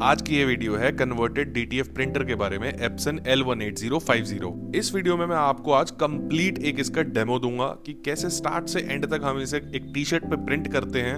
आज की ये वीडियो है कन्वर्टेड डीटीएफ प्रिंटर के बारे में, एप्सन L18050। इस वीडियो में मैं आपको आज कंप्लीट एक इसका डेमो दूंगा कि कैसे स्टार्ट से एंड तक हम इसे एक टी शर्ट पे प्रिंट करते हैं,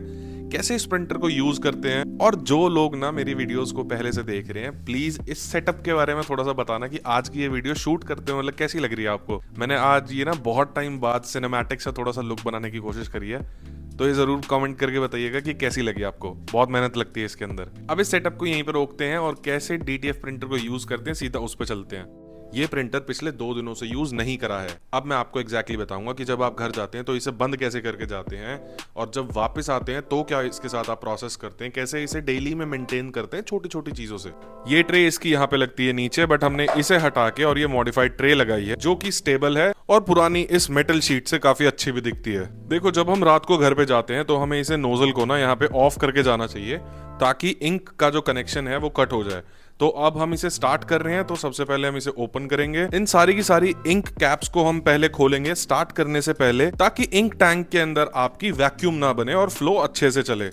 कैसे इस प्रिंटर को यूज करते हैं। और जो लोग ना मेरी वीडियोस को पहले से देख रहे हैं, प्लीज इस सेटअप के बारे में थोड़ा सा बताना कि आज की ये वीडियो शूट करते हैं मतलब कैसी लग रही है आपको। मैंने आज ये ना बहुत टाइम बाद सिनेमैटिक से थोड़ा सा लुक बनाने की कोशिश करी है, तो ये जरूर कमेंट करके बताइएगा कि कैसी लगी आपको। बहुत मेहनत लगती है इसके अंदर। अब इस सेटअप को यहीं पर रोकते हैं और कैसे डीटीएफ प्रिंटर को यूज करते हैं सीधा उस पर चलते हैं। ये प्रिंटर पिछले 2 दिनों से यूज नहीं करा है। अब मैं आपको एग्जैक्टली बताऊंगा कि जब आप घर जाते हैं तो इसे बंद कैसे करके जाते हैं, और जब वापस आते हैं तो क्या इसके साथ आप प्रोसेस करते हैं, कैसे इसे डेली में मेंटेन करते हैं छोटी छोटी चीजों से। ये ट्रे इसकी यहाँ पे लगती है नीचे, बट हमने इसे हटा के और ये मॉडिफाइड ट्रे लगाई है जो कि स्टेबल है और पुरानी इस मेटल शीट से काफी अच्छी भी दिखती है। देखो, जब हम रात को घर पे जाते हैं तो हमें इसे नोजल को ना यहाँ पे ऑफ करके जाना चाहिए ताकि इंक का जो कनेक्शन है वो कट हो जाए। तो अब हम इसे स्टार्ट कर रहे हैं, तो सबसे पहले हम इसे ओपन करेंगे। इन सारी की सारी इंक कैप्स को हम पहले खोलेंगे स्टार्ट करने से पहले, ताकि इंक टैंक के अंदर आपकी वैक्यूम ना बने और फ्लो अच्छे से चले।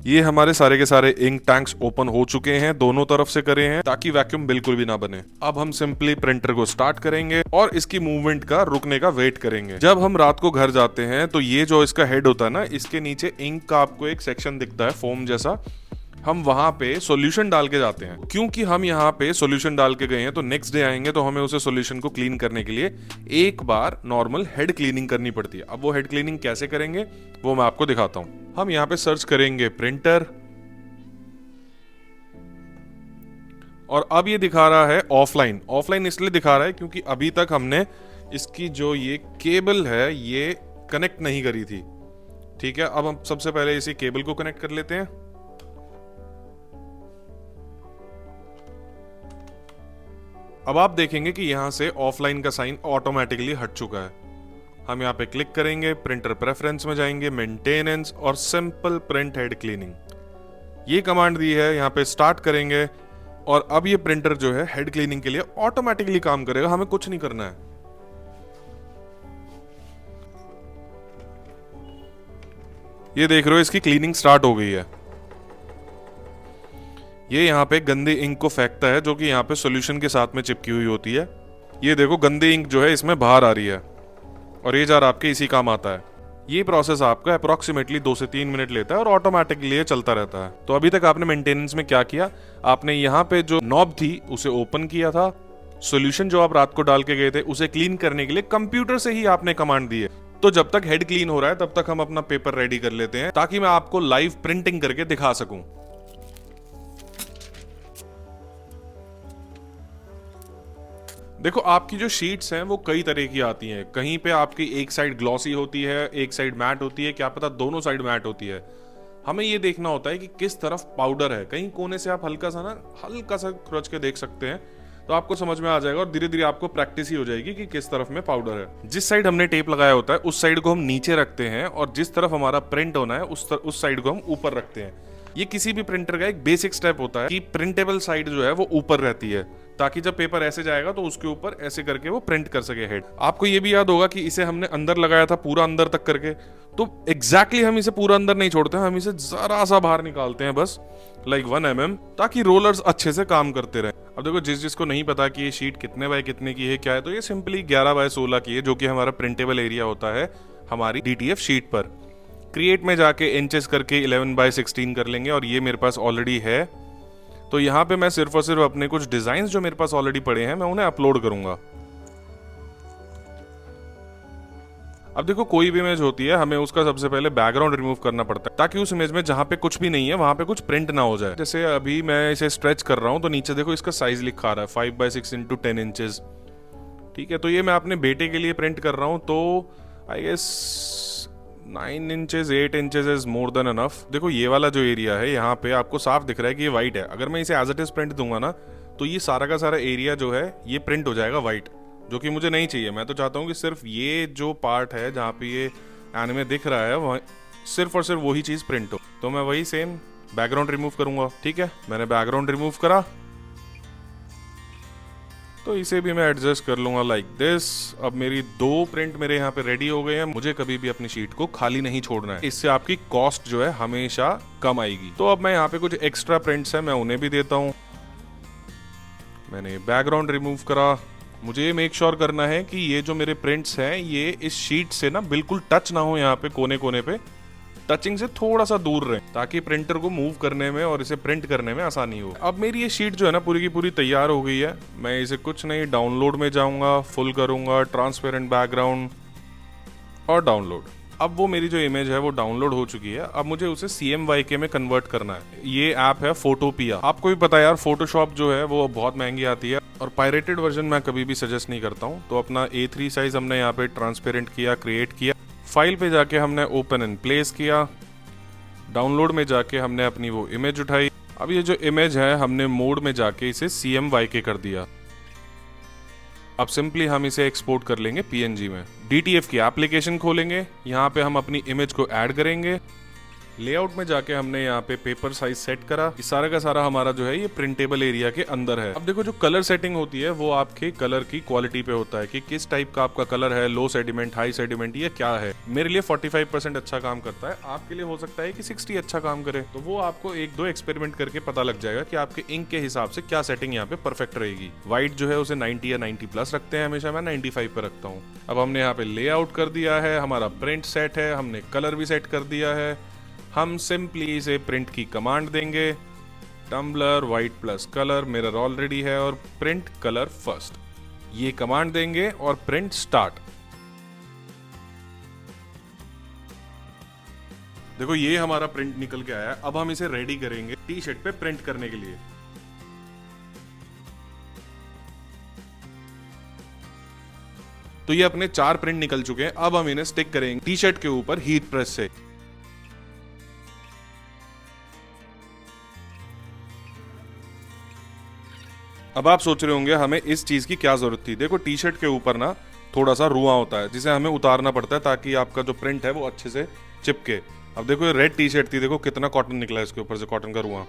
ये हमारे सारे के सारे इंक टैंक्स ओपन हो चुके हैं, दोनों तरफ से करे हैं ताकि वैक्यूम बिल्कुल भी ना बने। अब हम सिंपली प्रिंटर को स्टार्ट करेंगे और इसकी मूवमेंट का रुकने का वेट करेंगे। जब हम रात को घर जाते हैं तो ये जो इसका हेड होता है ना, इसके नीचे इंक का आपको एक सेक्शन दिखता है फोम जैसा, हम वहां पे सॉल्यूशन डाल के जाते हैं। क्योंकि हम यहाँ पे सॉल्यूशन डाल के गए हैं तो नेक्स्ट डे आएंगे तो हमें उसे सॉल्यूशन को क्लीन करने के लिए एक बार नॉर्मल हेड क्लीनिंग करनी पड़ती है। अब वो हेड क्लीनिंग कैसे करेंगे वो मैं आपको दिखाता हूं। हम यहाँ पे सर्च करेंगे प्रिंटर, और अब ये दिखा रहा है ऑफलाइन। ऑफलाइन इसलिए दिखा रहा है क्योंकि अभी तक हमने इसकी जो ये केबल है ये कनेक्ट नहीं करी थी। ठीक है, अब हम सबसे पहले इसी केबल को कनेक्ट कर लेते हैं। अब आप देखेंगे कि यहां से ऑफलाइन का साइन ऑटोमेटिकली हट चुका है। हम यहां पे क्लिक करेंगे, प्रिंटर प्रेफरेंस में जाएंगे, मेंटेनेंस और सिंपल प्रिंट हेड क्लीनिंग, ये कमांड दी है, यहां पे स्टार्ट करेंगे। और अब ये प्रिंटर जो है हेड क्लीनिंग के लिए ऑटोमेटिकली काम करेगा, हमें कुछ नहीं करना है। ये देख रहे हो इसकी क्लीनिंग स्टार्ट हो गई है। ये यहाँ पे गंदी इंक को फेंकता है जो कि यहाँ पे सॉल्यूशन के साथ में चिपकी हुई होती है। ये देखो गंदी इंक जो है इसमें बाहर आ रही है और ये जार आपके इसी काम आता है। ये प्रोसेस आपका अप्रोक्सीमेटली 2 से 3 मिनट लेता है और ऑटोमेटिकली ये चलता रहता है। तो अभी तक आपने मेंटेनेंस में क्या किया, आपने यहाँ पे जो नॉब थी उसे ओपन किया था, सॉल्यूशन जो आप रात को डाल के गए थे उसे क्लीन करने के लिए कंप्यूटर से ही आपने कमांड दी है। तो जब तक हेड क्लीन हो रहा है तब तक हम अपना पेपर रेडी कर लेते हैं ताकि मैं आपको लाइव प्रिंटिंग करके दिखा सकूं। देखो, आपकी जो शीट्स हैं वो कई तरह की आती हैं। कहीं पे आपकी एक साइड ग्लॉसी होती है, एक साइड मैट होती है, क्या पता दोनों साइड मैट होती है। हमें ये देखना होता है कि किस तरफ पाउडर है। कहीं कोने से आप हल्का सा खुरच के देख सकते हैं तो आपको समझ में आ जाएगा, और धीरे धीरे आपको प्रैक्टिस ही हो जाएगी कि किस तरफ में पाउडर है। जिस साइड हमने टेप लगाया होता है उस साइड को हम नीचे रखते हैं, और जिस तरफ हमारा प्रिंट होना है उस साइड को हम ऊपर रखते हैं। ये किसी भी प्रिंटर का एक बेसिक स्टेप होता है कि प्रिंटेबल साइड जो है वो ऊपर रहती है, ताकि जब पेपर ऐसे जाएगा तो उसके ऊपर ऐसे करके वो प्रिंट कर सके हेड। आपको ये भी याद होगा कि इसे हमने अंदर लगाया था पूरा अंदर तक करके, तो एग्जैक्टली हम इसे पूरा अंदर नहीं छोड़ते हैं, हम इसे जरा सा बाहर निकालते हैं बस लाइक 1 mm, ताकि रोलर्स अच्छे से काम करते रहे। अब देखो, जिसको नहीं पता कि ये शीट कितने बाय कितने की है क्या है, तो ये सिंपली 11 बाय 16 की है, जो कि हमारा प्रिंटेबल एरिया होता है हमारी डीटीएफ शीट पर। क्रिएट में जाके इंचेस करके 11 बाय 16 कर लेंगे, और ये मेरे पास ऑलरेडी है। तो यहाँ पे मैं सिर्फ और सिर्फ अपने कुछ डिजाइन्स जो मेरे पास ऑलरेडी पड़े हैं मैं उन्हें अपलोड करूंगा। अब देखो, कोई भी इमेज होती है हमें उसका सबसे पहले बैकग्राउंड रिमूव करना पड़ता है, ताकि उस इमेज में जहां पे कुछ भी नहीं है वहां पे कुछ प्रिंट ना हो जाए। जैसे अभी मैं इसे स्ट्रेच कर रहा हूं तो नीचे देखो इसका साइज लिखा रहा है 5 बाय 6 इंटू 10 इंचेस। ठीक है, तो ये मैं अपने बेटे के लिए प्रिंट कर रहा हूं, तो I guess 9 inches 8 inches is more than enough. देखो, ये वाला जो एरिया है यहाँ पे आपको साफ दिख रहा है कि ये व्हाइट है। अगर मैं इसे एज इट इज प्रिंट दूंगा ना तो ये सारा का सारा एरिया जो है ये प्रिंट हो जाएगा व्हाइट, जो कि मुझे नहीं चाहिए। मैं तो चाहता हूँ कि सिर्फ ये जो पार्ट है जहाँ पे ये एनिमे दिख रहा है वह सिर्फ और सिर्फ वही चीज प्रिंट हो। तो मैं वही सेम बैकग्राउंड रिमूव करूंगा। ठीक है, मैंने बैकग्राउंड रिमूव करा, तो इसे भी मैं एडजस्ट कर लूंगा लाइक दिस। अब मेरी 2 प्रिंट मेरे यहाँ पे रेडी हो गए हैं। मुझे कभी भी अपनी शीट को खाली नहीं छोड़ना है, इससे आपकी कॉस्ट जो है हमेशा कम आएगी। तो अब मैं यहाँ पे कुछ एक्स्ट्रा प्रिंट्स हैं, मैं उन्हें भी देता हूँ। मैंने बैकग्राउंड रिमूव करा। मुझे ये मेक श्योर करना है कि ये जो मेरे प्रिंट्स हैं ये इस शीट से ना बिल्कुल टच ना हो, यहाँ पे कोने कोने पे टचिंग से थोड़ा सा दूर रहे, ताकि प्रिंटर को मूव करने में और इसे प्रिंट करने में आसानी हो। अब मेरी ये शीट जो है ना पूरी की पूरी तैयार हो गई है। मैं इसे कुछ नहीं, डाउनलोड में जाऊंगा, फुल करूंगा, ट्रांसपेरेंट बैकग्राउंड और डाउनलोड। अब वो मेरी जो इमेज है वो डाउनलोड हो चुकी है। अब मुझे उसे CMYK में कन्वर्ट करना है। ये ऐप है फोटोपिया। आपको भी पता है यार, फोटोशॉप जो है वो बहुत महंगी आती है और पायरेटेड वर्जन मैं कभी भी सजेस्ट नहीं करता हूँ। तो अपना A3 साइज हमने यहाँ पे ट्रांसपेरेंट किया, क्रिएट किया। फाइल पे जाके हमने ओपन एंड प्लेस किया। डाउनलोड में जाके हमने अपनी वो इमेज उठाई। अब ये जो इमेज है हमने मोड में जाके इसे CMYK कर दिया। अब सिंपली हम इसे एक्सपोर्ट कर लेंगे PNG में। DTF की एप्लीकेशन खोलेंगे, यहाँ पे हम अपनी इमेज को ऐड करेंगे। लेआउट में जाके हमने यहाँ पे पेपर साइज सेट करा। ये सारा का सारा हमारा जो है ये प्रिंटेबल एरिया के अंदर है। अब देखो जो कलर सेटिंग होती है वो आपके कलर की क्वालिटी पे होता है कि किस टाइप का आपका कलर है, लो सेडिमेंट, हाई सेडिमेंट, ये क्या है। मेरे लिए 45% अच्छा काम करता है, आपके लिए हो सकता है कि 60 अच्छा काम करे। तो वो आपको 1-2 एक्सपेरिमेंट करके पता लग जाएगा कि आपके इंक के हिसाब से क्या सेटिंग यहाँ पे परफेक्ट रहेगी। व्हाइट जो है उसे 90 या 90+ रखते हैं, हमेशा मैं 95 पे रखता हूँ। अब हमने यहाँ पे लेआउट कर दिया है, हमारा प्रिंट सेट है, हमने कलर भी सेट कर दिया है। हम सिंपली इसे प्रिंट की कमांड देंगे, tumbler white plus colour, mirror already है, और प्रिंट कलर फर्स्ट, ये कमांड देंगे और प्रिंट स्टार्ट। देखो ये हमारा प्रिंट निकल के आया है। अब हम इसे रेडी करेंगे T-शर्ट पे प्रिंट करने के लिए। तो ये अपने 4 प्रिंट निकल चुके हैं। अब हम इन्हें स्टिक करेंगे T-शर्ट के ऊपर हीट प्रेस से। अब आप सोच रहे होंगे हमें इस चीज की क्या जरूरत थी। देखो T-शर्ट के ऊपर ना थोड़ा सा रुआं होता है जिसे हमें उतारना पड़ता है ताकि आपका जो प्रिंट है वो अच्छे से चिपके। अब देखो ये रेड T-शर्ट थी, देखो कितना कॉटन निकला है इसके ऊपर से, कॉटन का रुआं।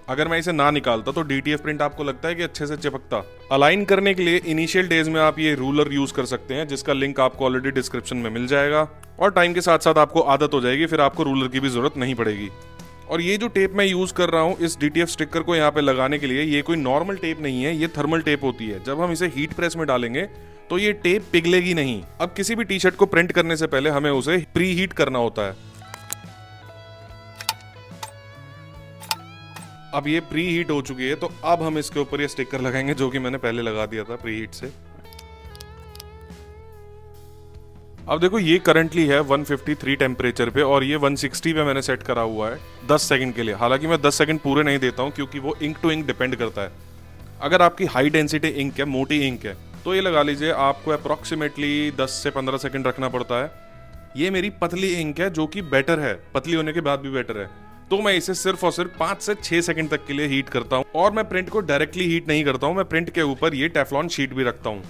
अगर मैं इसे ना निकालता तो DTF प्रिंट आपको लगता है कि अच्छे से चिपकता। अलाइन करने के लिए इनिशियल डेज में आप ये रूलर यूज कर सकते हैं, जिसका लिंक आपको ऑलरेडी डिस्क्रिप्शन में मिल जाएगा। और टाइम के साथ साथ आपको आदत हो जाएगी, फिर आपको रूलर की भी जरूरत नहीं पड़ेगी। और ये जो टेप मैं यूज कर रहा हूँ इस DTF स्टिकर को यहाँ पे लगाने के लिए, ये कोई नॉर्मल टेप नहीं है, ये थर्मल टेप होती है। जब हम इसे हीट प्रेस में डालेंगे तो ये टेप पिघलेगी नहीं। अब किसी भी T-शर्ट को प्रिंट करने से पहले हमें उसे प्री हीट करना होता है। अब ये प्री हीट हो चुकी है, तो अब हम इसके ऊपर ये स्टिकर लगाएंगे जो कि मैंने पहले लगा दिया था प्री हीट से। अब देखो ये करंटली है 153 टेम्परेचर पे और ये 160 पे मैंने सेट करा हुआ है 10 सेकंड के लिए। हालांकि मैं 10 सेकंड पूरे नहीं देता हूँ क्योंकि वो इंक टू इंक डिपेंड करता है। अगर आपकी हाई डेंसिटी इंक है, मोटी इंक है, तो ये लगा लीजिए आपको अप्रोक्सीमेटली 10 से 15 सेकंड रखना पड़ता है। ये मेरी पतली इंक है जो कि बेटर है, पतली होने के बाद भी बेटर है, तो मैं इसे सिर्फ और सिर्फ 5 से 6 सेकंड तक के लिए हीट करता हूँ। और मैं प्रिंट को डायरेक्टली हीट नहीं करता हूँ, मैं प्रिंट के ऊपर ये टेफ्लॉन शीट भी रखता हूँ।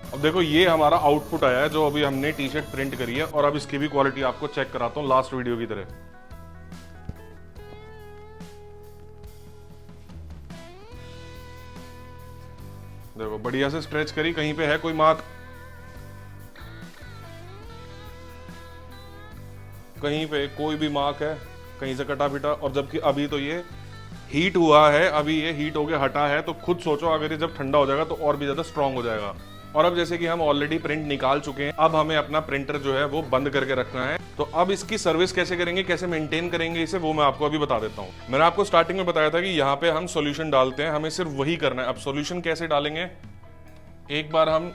अब देखो ये हमारा आउटपुट आया है जो अभी हमने T-शर्ट प्रिंट करी है, और अब इसकी भी क्वालिटी आपको चेक कराता हूं लास्ट वीडियो की तरह। देखो बढ़िया से स्ट्रेच करी, कहीं पे है कोई मार्क, कहीं पे कोई भी मार्क है, कहीं से कटा पिटा। और जबकि अभी तो ये हीट हुआ है, अभी ये हीट होके हटा है, तो खुद सोचो अगर ये जब ठंडा हो जाएगा तो और भी ज्यादा स्ट्रांग हो जाएगा। और अब जैसे कि हम ऑलरेडी प्रिंट निकाल चुके हैं, अब हमें अपना प्रिंटर जो है वो बंद करके रखना है। तो अब इसकी सर्विस कैसे करेंगे, कैसे मेंटेन करेंगे इसे, वो मैं आपको अभी बता देता हूँ। मैंने आपको स्टार्टिंग में बताया था कि यहाँ पे हम सॉल्यूशन डालते हैं, हमें सिर्फ वही करना है। अब सॉल्यूशन कैसे डालेंगे, एक बार हम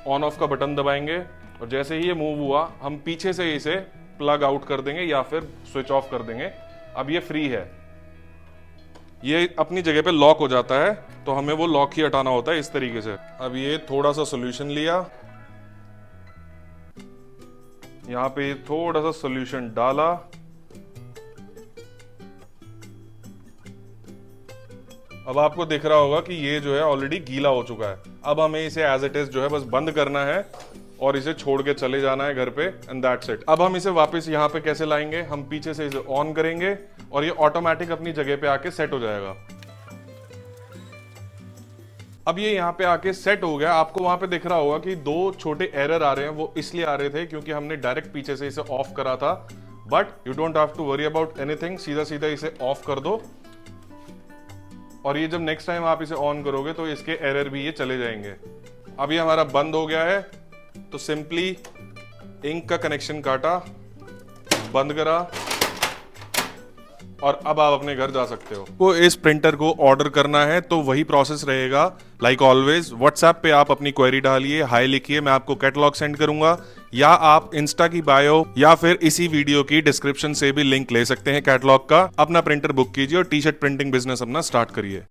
ऑन ऑफ का बटन दबाएंगे और जैसे ही ये मूव हुआ हम पीछे से इसे प्लग आउट कर देंगे या फिर स्विच ऑफ कर देंगे। अब ये फ्री है, ये अपनी जगह पे लॉक हो जाता है, तो हमें वो लॉक ही हटाना होता है इस तरीके से। अब ये थोड़ा सा सॉल्यूशन लिया, यहां पे थोड़ा सा सॉल्यूशन डाला, अब आपको दिख रहा होगा कि ये जो है ऑलरेडी गीला हो चुका है। अब हमें इसे एज इट इज जो है बस बंद करना है और इसे छोड़ के चले जाना है घर पे, एंड दैट्स इट। अब हम इसे वापस यहाँ पे कैसे लाएंगे, हम पीछे से इसे ऑन करेंगे और ये ऑटोमेटिक अपनी जगह पे आके सेट हो जाएगा। अब ये यहाँ पे आके सेट हो गया। आपको वहां पे दिख रहा होगा कि 2 छोटे एरर आ रहे हैं, वो इसलिए आ रहे थे क्योंकि हमने डायरेक्ट पीछे से इसे ऑफ करा था। But you don't have to worry about anything, सीधा सीधा इसे ऑफ कर दो और ये जब नेक्स्ट टाइम आप इसे ऑन करोगे तो इसके एरर भी ये चले जाएंगे। अब ये हमारा बंद हो गया है, तो सिंपली इंक का कनेक्शन काटा, बंद करा और अब आप अपने घर जा सकते हो। को इस प्रिंटर को ऑर्डर करना है तो वही प्रोसेस रहेगा लाइक ऑलवेज। व्हाट्सएप पे आप अपनी क्वेरी डालिए, हाय लिखिए, मैं आपको कैटलॉग सेंड करूंगा, या आप इंस्टा की बायो या फिर इसी वीडियो की डिस्क्रिप्शन से भी लिंक ले सकते हैं कैटलॉग का। अपना प्रिंटर बुक कीजिए और टी शर्ट प्रिंटिंग बिजनेस अपना स्टार्ट करिए।